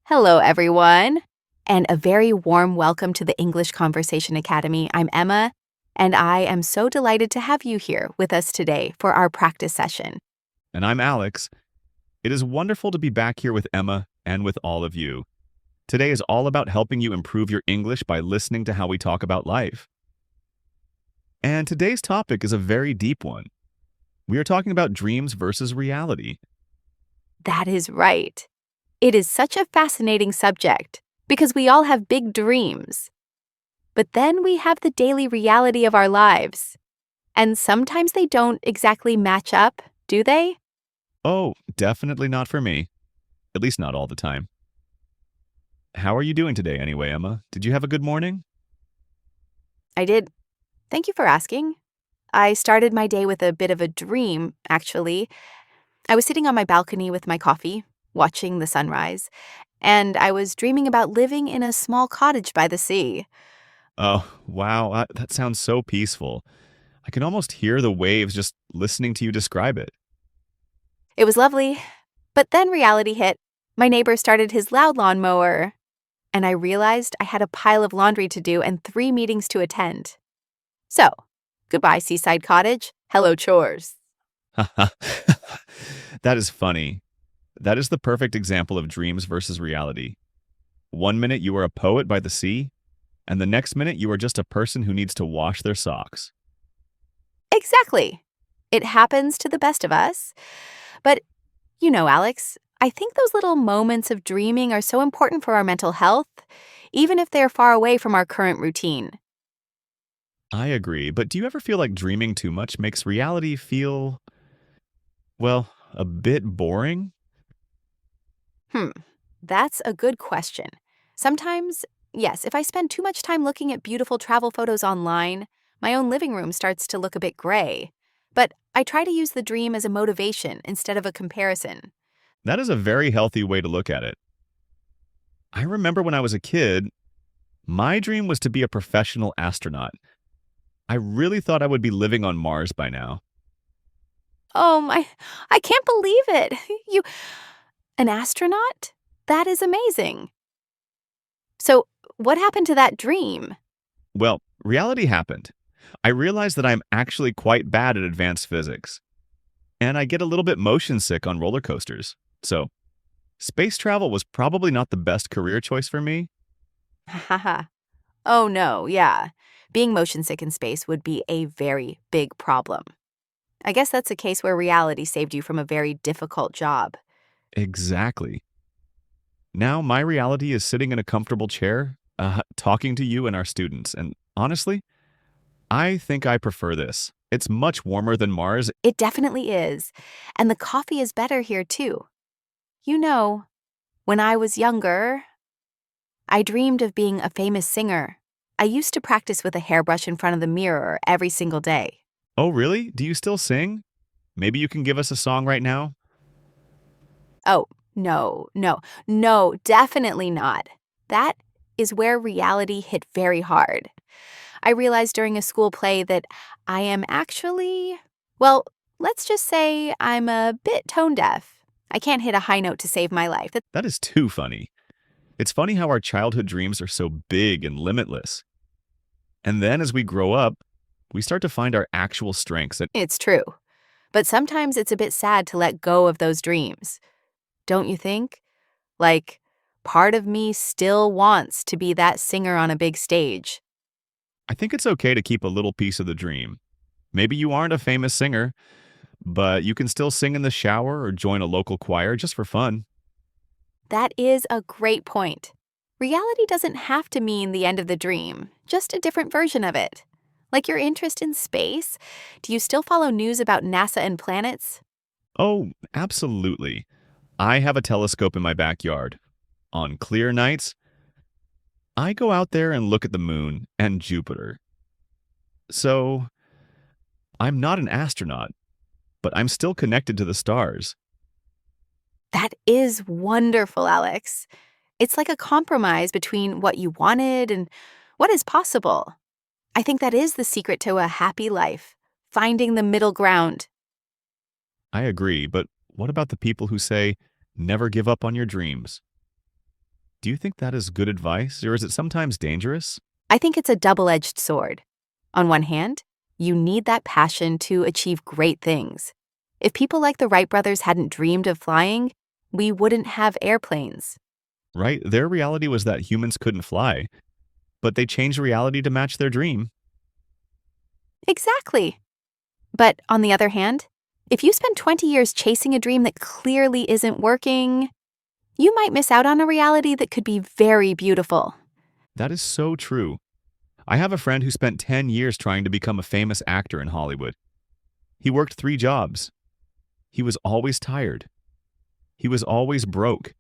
Hello, everyone, and a very warm welcome to the English Conversation Academy. I'm Emma, and I am so delighted to have you here with us today for our practice session. And I'm Alex. It is wonderful to be back here with Emma and with all of you. Today is all about helping you improve your English by listening to how we talk about life. And today's topic is a very deep one. We are talking about dreams versus reality. That is right. It is such a fascinating subject because we all have big dreams. But then we have the daily reality of our lives. And sometimes they don't exactly match up, do they? Oh, definitely not for me. At least not all the time. How are you doing today anyway, Emma? Did you have a good morning? I did. Thank you for asking. I started my day with a bit of a dream, actually. I was sitting on my balcony with my coffee, watching the sunrise, and I was dreaming about living in a small cottage by the sea. Oh, wow, that sounds so peaceful. I can almost hear the waves just listening to you describe it. It was lovely, but then reality hit. My neighbor started his loud lawnmower, and I realized I had a pile of laundry to do and 3 meetings to attend. So, goodbye, seaside cottage. Hello, chores. That is funny. That is the perfect example of dreams versus reality. One minute you are a poet by the sea, and the next minute you are just a person who needs to wash their socks. Exactly. It happens to the best of us. But, Alex, I think those little moments of dreaming are so important for our mental health, even if they're far away from our current routine. I agree, but do you ever feel like dreaming too much makes reality feel, well, a bit boring? Hmm, that's a good question. Sometimes, yes, if I spend too much time looking at beautiful travel photos online, my own living room starts to look a bit gray. But I try to use the dream as a motivation instead of a comparison. That is a very healthy way to look at it. I remember when I was a kid, my dream was to be a professional astronaut. I really thought I would be living on Mars by now. Oh my, I can't believe it. An astronaut? That is amazing. So, what happened to that dream? Well, reality happened. I realized that I'm actually quite bad at advanced physics, and I get a little bit motion sick on roller coasters. So, space travel was probably not the best career choice for me. Haha. Oh no, yeah. Being motion sick in space would be a very big problem. I guess that's a case where reality saved you from a very difficult job. Exactly. Now, my reality is sitting in a comfortable chair, talking to you and our students. And honestly, I think I prefer this. It's much warmer than Mars. It definitely is. And the coffee is better here, too. You know, when I was younger, I dreamed of being a famous singer. I used to practice with a hairbrush in front of the mirror every single day. Oh, really? Do you still sing? Maybe you can give us a song right now? Oh, no, no, no, definitely not. That is where reality hit very hard. I realized during a school play that I am actually, well, let's just say I'm a bit tone deaf. I can't hit a high note to save my life. That is too funny. It's funny how our childhood dreams are so big and limitless. And then as we grow up, we start to find our actual strengths. And It's true. But sometimes it's a bit sad to let go of those dreams. Don't you think? Like, part of me still wants to be that singer on a big stage. I think it's okay to keep a little piece of the dream. Maybe you aren't a famous singer, but you can still sing in the shower or join a local choir just for fun. That is a great point. Reality doesn't have to mean the end of the dream, just a different version of it. Like your interest in space, do you still follow news about NASA and planets? Oh, absolutely. I have a telescope in my backyard. On clear nights, I go out there and look at the moon and Jupiter. So, I'm not an astronaut, but I'm still connected to the stars. That is wonderful, Alex. It's like a compromise between what you wanted and what is possible. I think that is the secret to a happy life, finding the middle ground. I agree, but what about the people who say, never give up on your dreams? Do you think that is good advice, or is it sometimes dangerous? I think it's a double-edged sword. On one hand, you need that passion to achieve great things. If people like the Wright brothers hadn't dreamed of flying, we wouldn't have airplanes. Right? Their reality was that humans couldn't fly, but they changed reality to match their dream. Exactly. But on the other hand, if you spend 20 years chasing a dream that clearly isn't working, you might miss out on a reality that could be very beautiful. That is so true. I have a friend who spent 10 years trying to become a famous actor in Hollywood. He worked 3 jobs. He was always tired. He was always broke.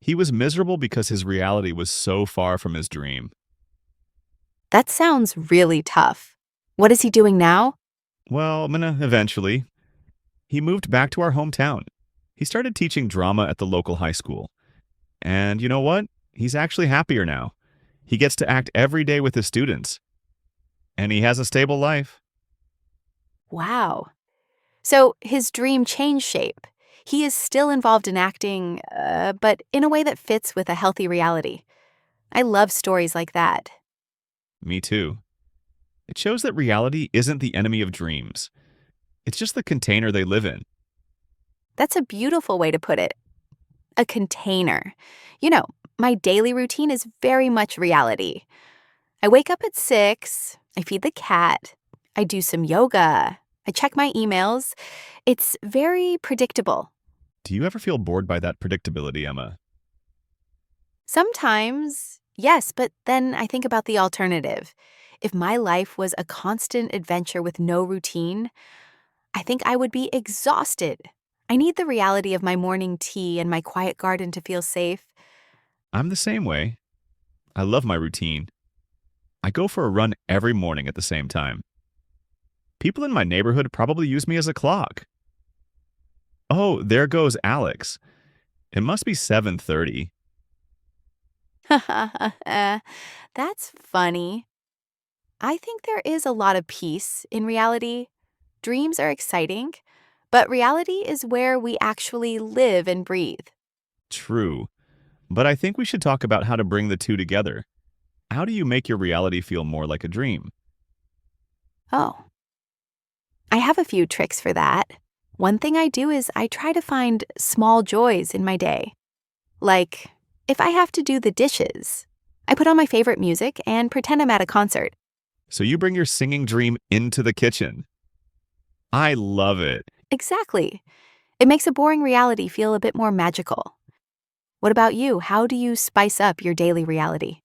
He was miserable because his reality was so far from his dream. That sounds really tough. What is he doing now? Well, eventually, he moved back to our hometown. He started teaching drama at the local high school. And you know what? He's actually happier now. He gets to act every day with his students. And he has a stable life. Wow. So his dream changed shape. He is still involved in acting, but in a way that fits with a healthy reality. I love stories like that. Me too. It shows that reality isn't the enemy of dreams. It's just the container they live in. That's a beautiful way to put it. A container. You know, my daily routine is very much reality. I wake up at 6, I feed the cat, I do some yoga, I check my emails. It's very predictable. Do you ever feel bored by that predictability, Emma? Sometimes, yes, but then I think about the alternative. If my life was a constant adventure with no routine, I think I would be exhausted. I need the reality of my morning tea and my quiet garden to feel safe. I'm the same way. I love my routine. I go for a run every morning at the same time. People in my neighborhood probably use me as a clock. Oh, there goes Alex. It must be 7:30. That's funny. I think there is a lot of peace in reality. Dreams are exciting, but reality is where we actually live and breathe. True. But I think we should talk about how to bring the two together. How do you make your reality feel more like a dream? Oh, I have a few tricks for that. One thing I do is I try to find small joys in my day. Like, if I have to do the dishes, I put on my favorite music and pretend I'm at a concert. So you bring your singing dream into the kitchen. I love it. Exactly. It makes a boring reality feel a bit more magical. What about you? How do you spice up your daily reality?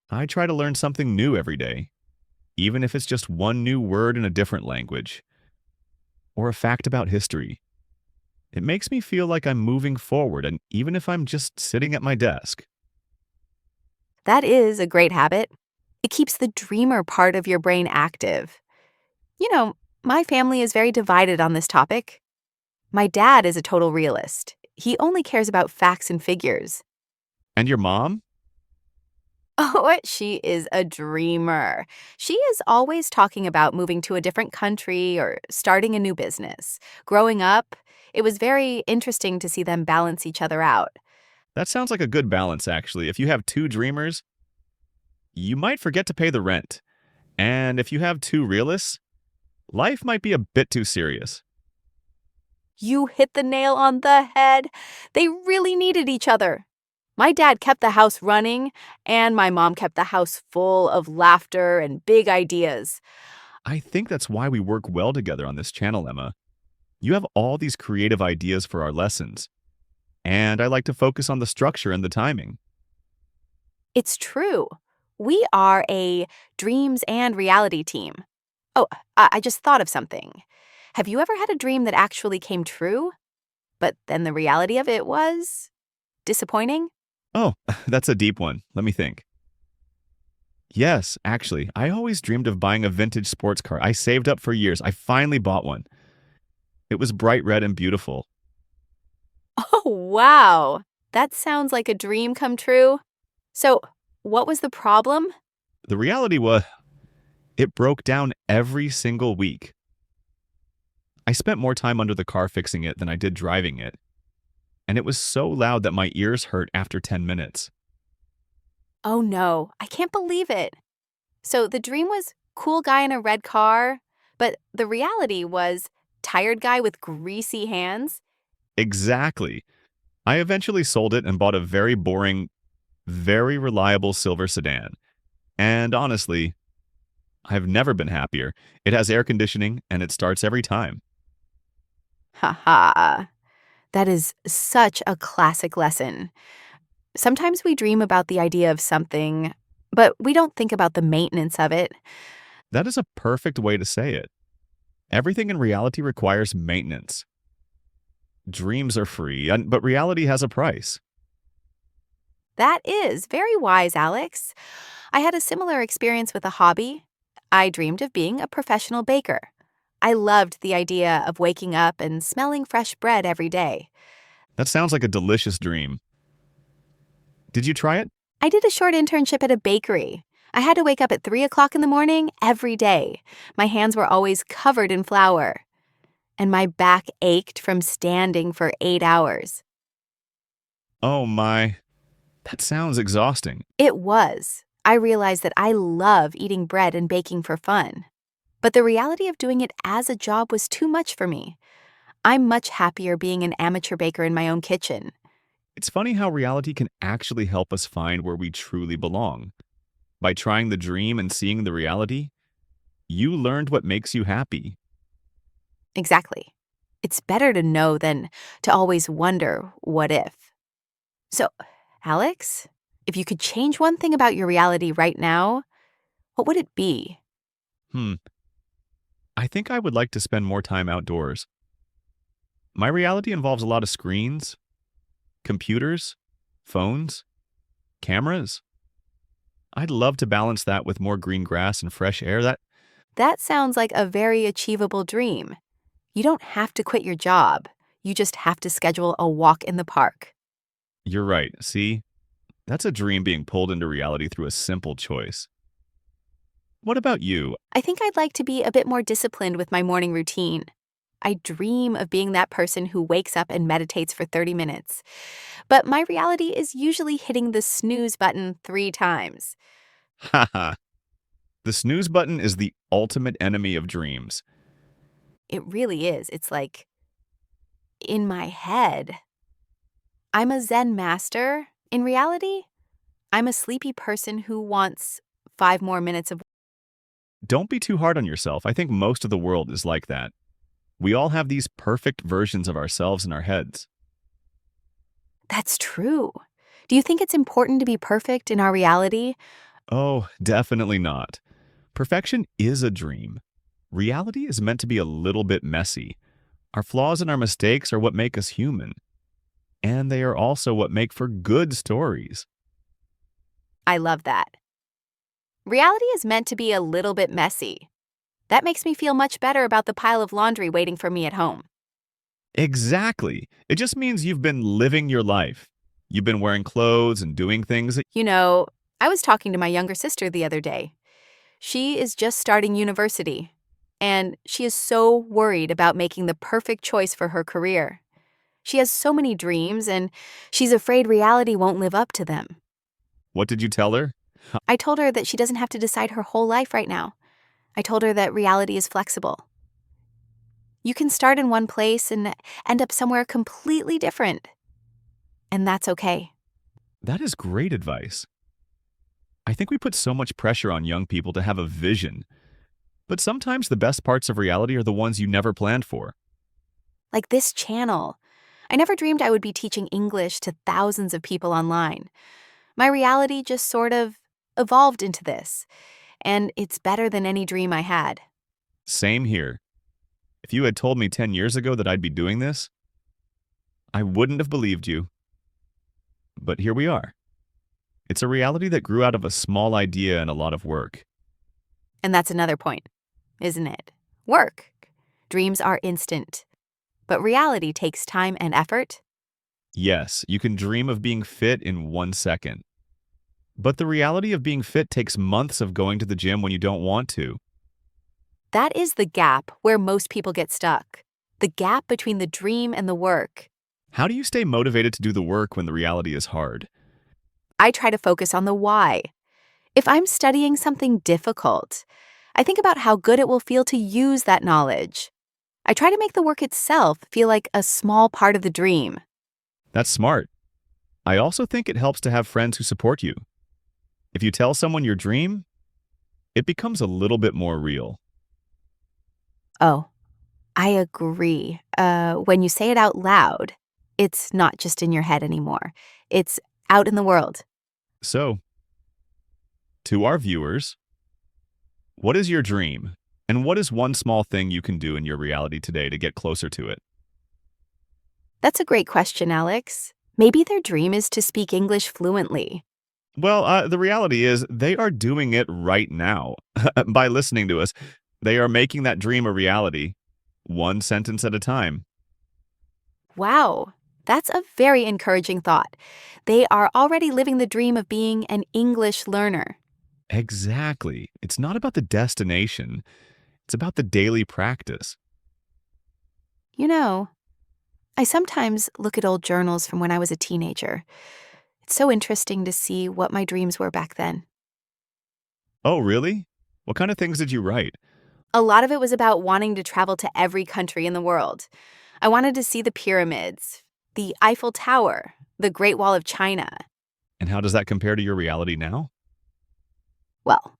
I try to learn something new every day, even if it's just one new word in a different language or a fact about history. It makes me feel like I'm moving forward, and even if I'm just sitting at my desk. That is a great habit. It keeps the dreamer part of your brain active. You know, my family is very divided on this topic. My dad is a total realist. He only cares about facts and figures. And your mom? Oh, she is a dreamer. She is always talking about moving to a different country or starting a new business. Growing up, it was very interesting to see them balance each other out. That sounds like a good balance, actually. If you have two dreamers, you might forget to pay the rent. And if you have two realists, life might be a bit too serious. You hit the nail on the head. They really needed each other. My dad kept the house running, and my mom kept the house full of laughter and big ideas. I think that's why we work well together on this channel, Emma. You have all these creative ideas for our lessons, and I like to focus on the structure and the timing. It's true. We are a dreams and reality team. Oh, I just thought of something. Have you ever had a dream that actually came true, but then the reality of it was disappointing? Oh, that's a deep one. Let me think. Yes, actually, I always dreamed of buying a vintage sports car. I saved up for years. I finally bought one. It was bright red and beautiful. Oh, wow. That sounds like a dream come true. So, what was the problem? The reality was, it broke down every single week. I spent more time under the car fixing it than I did driving it, and it was so loud that my ears hurt after 10 minutes. Oh no, I can't believe it. So the dream was cool guy in a red car, but the reality was tired guy with greasy hands? Exactly. I eventually sold it and bought a very boring, very reliable silver sedan. And honestly, I've never been happier. It has air conditioning and it starts every time. Haha. That is such a classic lesson. Sometimes we dream about the idea of something, but we don't think about the maintenance of it. That is a perfect way to say it. Everything in reality requires maintenance. Dreams are free, but reality has a price. That is very wise, Alex. I had a similar experience with a hobby. I dreamed of being a professional baker. I loved the idea of waking up and smelling fresh bread every day. That sounds like a delicious dream. Did you try it? I did a short internship at a bakery. I had to wake up at 3 o'clock in the morning every day. My hands were always covered in flour, and my back ached from standing for 8 hours. Oh my, that sounds exhausting. It was. I realized that I love eating bread and baking for fun. But the reality of doing it as a job was too much for me. I'm much happier being an amateur baker in my own kitchen. It's funny how reality can actually help us find where we truly belong. By trying the dream and seeing the reality, you learned what makes you happy. Exactly. It's better to know than to always wonder what if. So, Alex, if you could change one thing about your reality right now, what would it be? Hmm, I think I would like to spend more time outdoors. My reality involves a lot of screens, computers, phones, cameras. I'd love to balance that with more green grass and fresh air. That sounds like a very achievable dream. You don't have to quit your job. You just have to schedule a walk in the park. You're right. See, that's a dream being pulled into reality through a simple choice. What about you? I think I'd like to be a bit more disciplined with my morning routine. I dream of being that person who wakes up and meditates for 30 minutes. But my reality is usually hitting the snooze button 3 times. Haha. The snooze button is the ultimate enemy of dreams. It really is. It's like in my head. I'm a Zen master. In reality, I'm a sleepy person who wants 5 more minutes of. Don't be too hard on yourself. I think most of the world is like that. We all have these perfect versions of ourselves in our heads. That's true. Do you think it's important to be perfect in our reality? Oh, definitely not. Perfection is a dream. Reality is meant to be a little bit messy. Our flaws and our mistakes are what make us human. And they are also what make for good stories. I love that. Reality is meant to be a little bit messy. That makes me feel much better about the pile of laundry waiting for me at home. Exactly. It just means you've been living your life. You've been wearing clothes and doing things. You know, I was talking to my younger sister the other day. She is just starting university, and she is so worried about making the perfect choice for her career. She has so many dreams, and she's afraid reality won't live up to them. What did you tell her? I told her that she doesn't have to decide her whole life right now. I told her that reality is flexible. You can start in one place and end up somewhere completely different. And that's okay. That is great advice. I think we put so much pressure on young people to have a vision. But sometimes the best parts of reality are the ones you never planned for. Like this channel. I never dreamed I would be teaching English to thousands of people online. My reality just sort of evolved into this, and it's better than any dream I had. Same here. If you had told me 10 years ago that I'd be doing this, I wouldn't have believed you. But here we are. It's a reality that grew out of a small idea and a lot of work. And that's another point, isn't it? Work. Dreams are instant, but reality takes time and effort. Yes, you can dream of being fit in 1 second. But the reality of being fit takes months of going to the gym when you don't want to. That is the gap where most people get stuck. The gap between the dream and the work. How do you stay motivated to do the work when the reality is hard? I try to focus on the why. If I'm studying something difficult, I think about how good it will feel to use that knowledge. I try to make the work itself feel like a small part of the dream. That's smart. I also think it helps to have friends who support you. If you tell someone your dream, it becomes a little bit more real. Oh, I agree. When you say it out loud, it's not just in your head anymore. It's out in the world. So, to our viewers, what is your dream? And what is one small thing you can do in your reality today to get closer to it? That's a great question, Alex. Maybe their dream is to speak English fluently. Well, the reality is they are doing it right now. By listening to us, they are making that dream a reality, one sentence at a time. Wow, that's a very encouraging thought. They are already living the dream of being an English learner. Exactly. It's not about the destination, it's about the daily practice. You know, I sometimes look at old journals from when I was a teenager. It's so interesting to see what my dreams were back then. Oh, really? What kind of things did you write? A lot of it was about wanting to travel to every country in the world. I wanted to see the pyramids, the Eiffel Tower, the Great Wall of China. And how does that compare to your reality now? Well,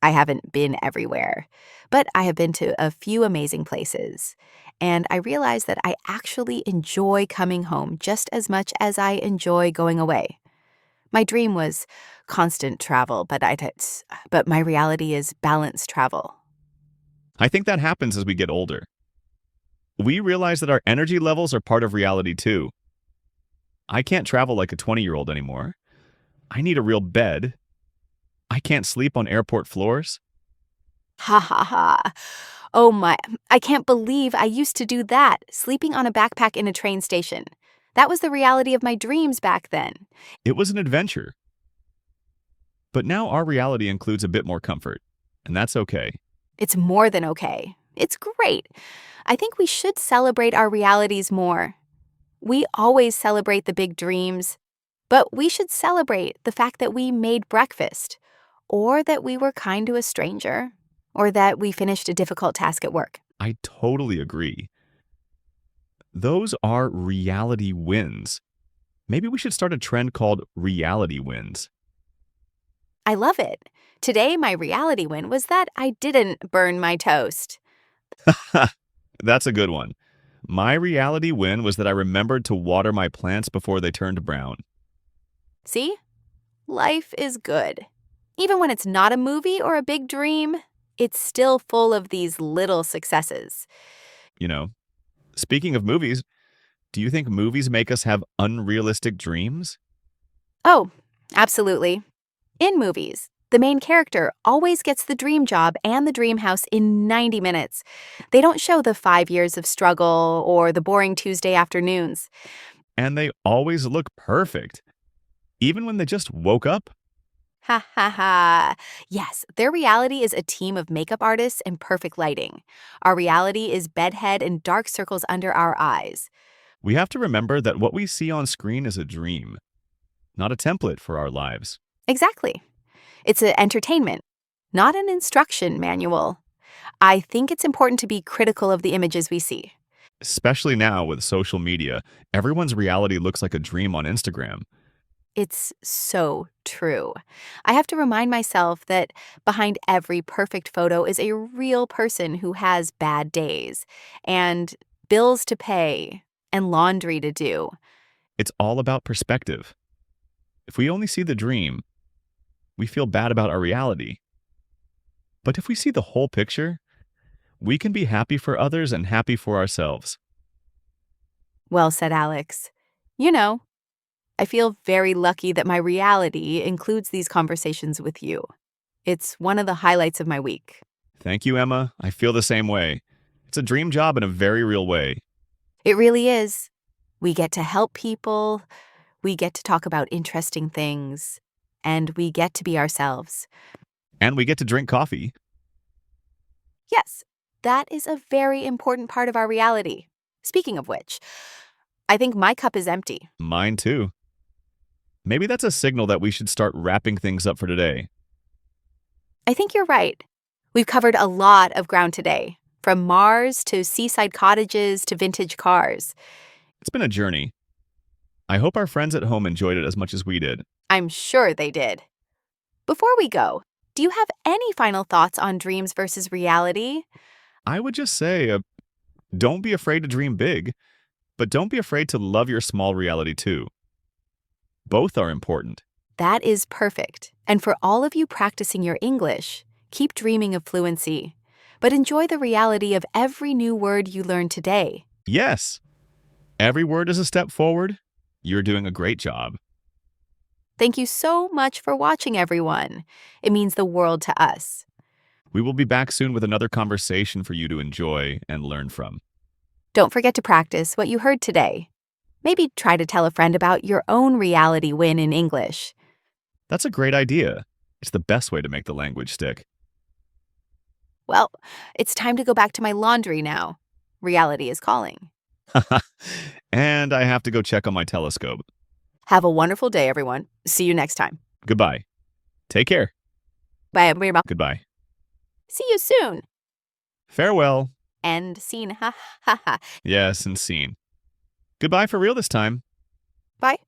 I haven't been everywhere, but I have been to a few amazing places. And I realized that I actually enjoy coming home just as much as I enjoy going away. My dream was constant travel, but my reality is balanced travel. I think that happens as we get older. We realize that our energy levels are part of reality too. I can't travel like a 20-year-old anymore. I need a real bed. I can't sleep on airport floors. Ha ha ha. Oh my, I can't believe I used to do that, sleeping on a backpack in a train station. That was the reality of my dreams back then. It was an adventure. But now our reality includes a bit more comfort, and that's okay. It's more than okay. It's great. I think we should celebrate our realities more. We always celebrate the big dreams, but we should celebrate the fact that we made breakfast, or that we were kind to a stranger, or that we finished a difficult task at work. I totally agree. Those are reality wins. Maybe we should start a trend called reality wins. I love it. Today, my reality win was that I didn't burn my toast. That's a good one. My reality win was that I remembered to water my plants before they turned brown. See? Life is good. Even when it's not a movie or a big dream, it's still full of these little successes. You know, speaking of movies, do you think movies make us have unrealistic dreams? Oh, absolutely. In movies, the main character always gets the dream job and the dream house in 90 minutes. They don't show the 5 years of struggle or the boring Tuesday afternoons. And they always look perfect, even when they just woke up. Ha ha ha. Yes, their reality is a team of makeup artists and perfect lighting. Our reality is bedhead and dark circles under our eyes. We have to remember that what we see on screen is a dream, not a template for our lives. Exactly. It's an entertainment, not an instruction manual. I think it's important to be critical of the images we see. Especially now with social media, everyone's reality looks like a dream on Instagram. It's so true. I have to remind myself that behind every perfect photo is a real person who has bad days, and bills to pay, and laundry to do. It's all about perspective. If we only see the dream, we feel bad about our reality. But if we see the whole picture, we can be happy for others and happy for ourselves. Well said, Alex. You know, I feel very lucky that my reality includes these conversations with you. It's one of the highlights of my week. Thank you, Emma. I feel the same way. It's a dream job in a very real way. It really is. We get to help people, we get to talk about interesting things, and we get to be ourselves. And we get to drink coffee. Yes, that is a very important part of our reality. Speaking of which, I think my cup is empty. Mine too. Maybe that's a signal that we should start wrapping things up for today. I think you're right. We've covered a lot of ground today, from Mars to seaside cottages to vintage cars. It's been a journey. I hope our friends at home enjoyed it as much as we did. I'm sure they did. Before we go, do you have any final thoughts on dreams versus reality? I would just say, don't be afraid to dream big, but don't be afraid to love your small reality too. Both are important. That is perfect. And for all of you practicing your English, keep dreaming of fluency, but enjoy the reality of every new word you learn today. Yes, every word is a step forward. You're doing a great job. Thank you so much for watching, everyone. It means the world to us. We will be back soon with another conversation for you to enjoy and learn from. Don't forget to practice what you heard today. Maybe try to tell a friend about your own reality win in English. That's a great idea. It's the best way to make the language stick. Well, it's time to go back to my laundry now. Reality is calling. And I have to go check on my telescope. Have a wonderful day, everyone. See you next time. Goodbye. Take care. Bye. Goodbye. See you soon. Farewell. End scene. Ha ha ha. Yes, and scene. Goodbye for real this time. Bye.